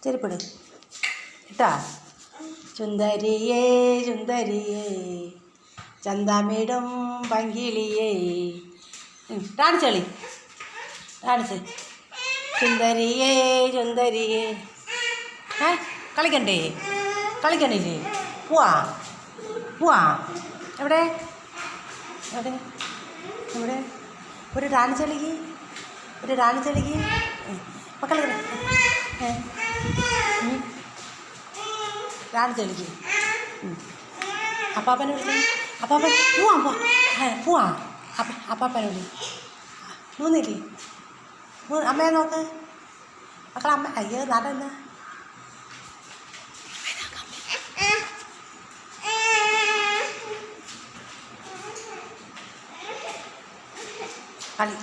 ചെരുപ്പിട് ഇട്ടാ. ചുന്ദരിയേ ചുന്ദരിയേ ചന്താമേടും പങ്കിളിയേ. ഡാൻസ് കളി, ഡാൻസ്. ചുന്ദരിയേ ചുന്ദരിയേ. കളിക്കണ്ടേ? കളിക്കണില്ലേ? പോവാ പോവാ. എവിടെ എവിടെ എവിടെ? ഒരു ഡാൻസ് കളിക്ക്, ഒരു ഡാൻസ് കളിക്ക് മക്കളെ. ഡാൻസ് കളിക്ക്. അപ്പാപ്പനെ വിളിച്ചു. അപ്പാപ്പൻ പോവാം പോവാം. അപ്പാപ്പനെ വിളി. മൂന്നില്ലേ? അമ്മയെ നോക്ക് മക്കളെ. അമ്മ അയ്യോ നടന്ന് കളി